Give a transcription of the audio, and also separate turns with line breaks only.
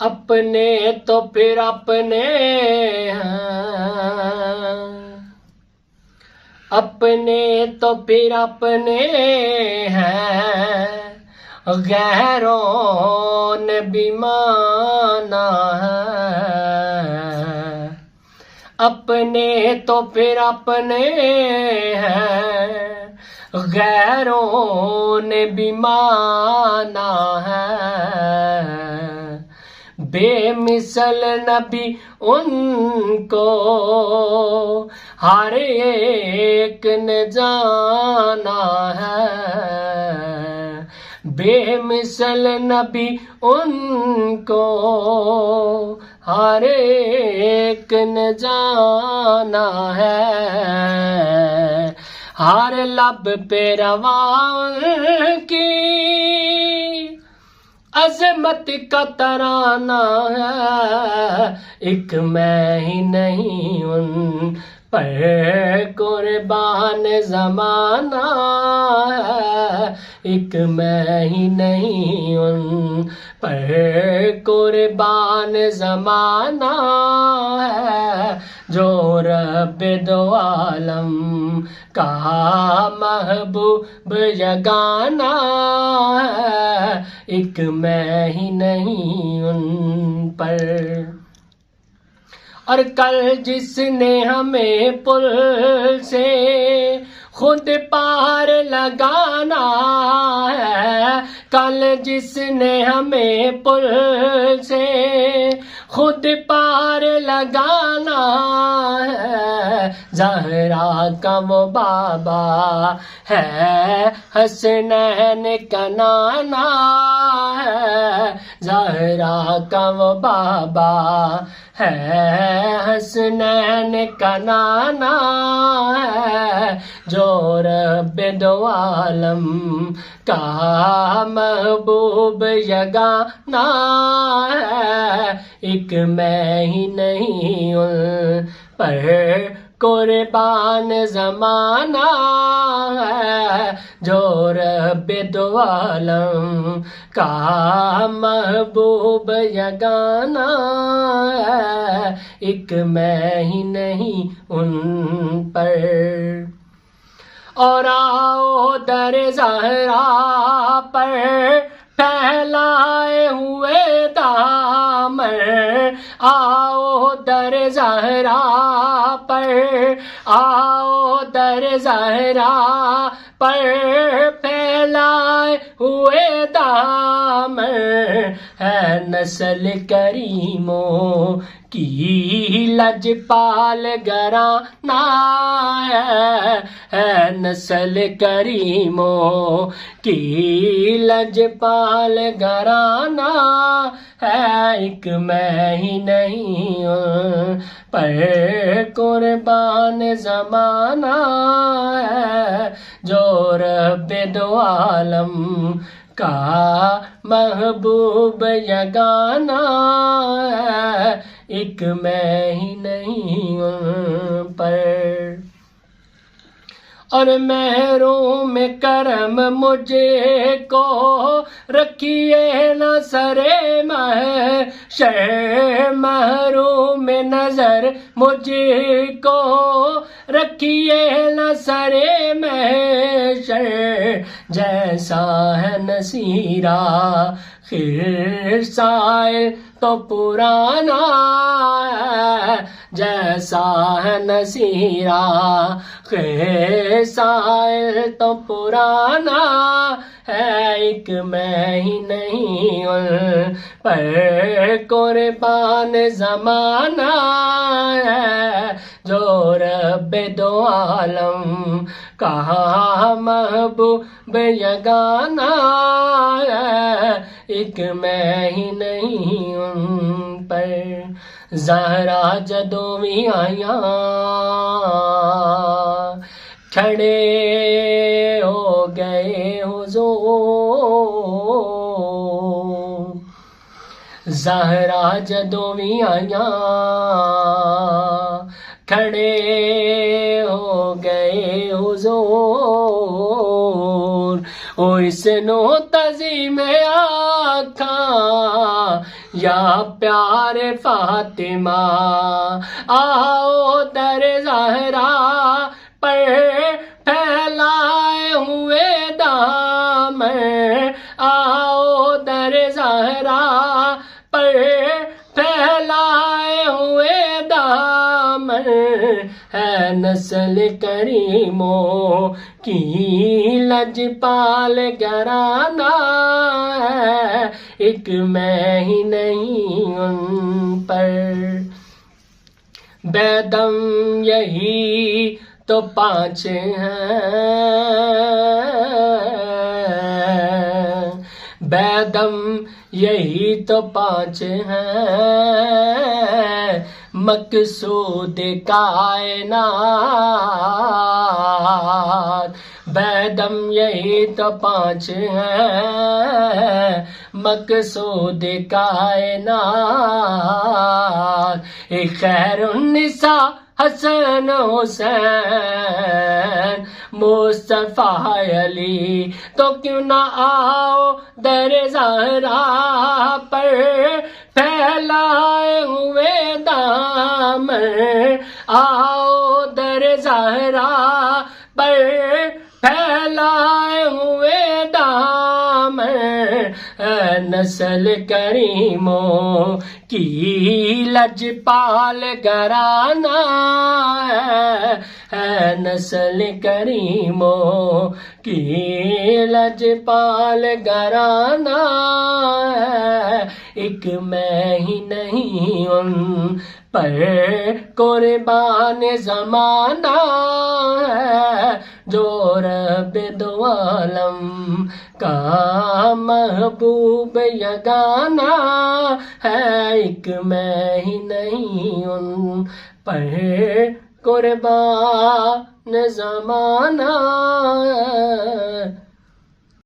अपने तो फिर अपने हैं, अपने तो फिर अपने हैं, गैरों ने भी माना है। अपने तो फिर अपने हैं, गैरों ने भी माना है। बेमिसल नबी उनको हर एक ने जाना है। बेमिसल नबी उनको हर एक ने जाना है। हर लब पे रवां की अजमत का तराना है। एक मैं ही नहीं उन पर कुर्बान जमाना है। एक मैं ही नहीं उन पर कुर्बान जमाना है। जो रब दो आलम का महबूब यगाना है। एक मैं ही नहीं उन पर। और कल जिसने हमें पुल से खुद पार लगाना है। कल जिसने हमें पुल से खुद पार लगाना है। ज़हरा का वो बाबा है, हसनैन का नाना है। ज़हरा का वो बाबा है, हसनैन का नाना है। जो रब दो आलम का महबूब यगाना है। एक मैं ही नहीं उन पर कुर्बान जमाना है। जो रब दो आलम का महबूब यगाना है। एक मैं ही नहीं उन पर। और आओ दर ज़हरा पर फैलाए हुए दामन। आओ दर ज़हरा पर, आओ दर ज़हरा पर फैलाए हुए दामन। है नस्ल करीमों की लजपाल घराना है। नस्ल करीमों की लजपाल घराना है। एक मैं ही नहीं पर कुर्बान जमाना है। जो रब दो आलम का महबूब यगाना है। एक मैं ही नहीं पर। और मेहरों में करम मुझे को रखिए न सरे महशर। महरों में नजर मुझे को रखिए न सरे महशर। जैसा है नसीरा खिर साइल तो पुराना है। जैसा है नसीरा खिर साइल तो पुराना है। एक मैं ही नहीं उन पर कुर्बान जमाना है। जो रब दो आलम का महबूब यगाना है। एक मैं ही नहीं उन पर। ज़हरा जदों भी आया खड़े हो गए हुज़ूर। ज़हरा जदों भी आया खड़े हो गए हुज़ूर। ओ इसनो तज़ीम आखा या प्यारे फातिमा, आओ दर ज़हरा पर फैलाए हुए दामन, आओ दर ज़हरा पर फैलाए हुए दामन, है नस्ल करीमों की लजपाल घराना है, एक मैं ही नहीं उन पर। बेदम यही तो पांच हैं, बेदम यही तो पांच हैं, मकसूद कायनात। बेदम यही तो पांच हैं, मकसूद कायनात। एक खैरुन्निसा हसन हुसैन मुस्तफा अली, तो क्यों ना आओ दर ज़हरा पर फैलाए हुए दामन, आओ दर ज़हरा पर फैलाए हुए दामन, नस्ल करीमों की लजपाल घराना है, नस्ल करीमों की लजपाल घराना है, एक मैं ही नहीं उन पर कुर्बान ज़माना है, जो रब दो आलम का महबूब यगाना है, एक मैं ही नहीं उन पर कुर्बान ज़माना है।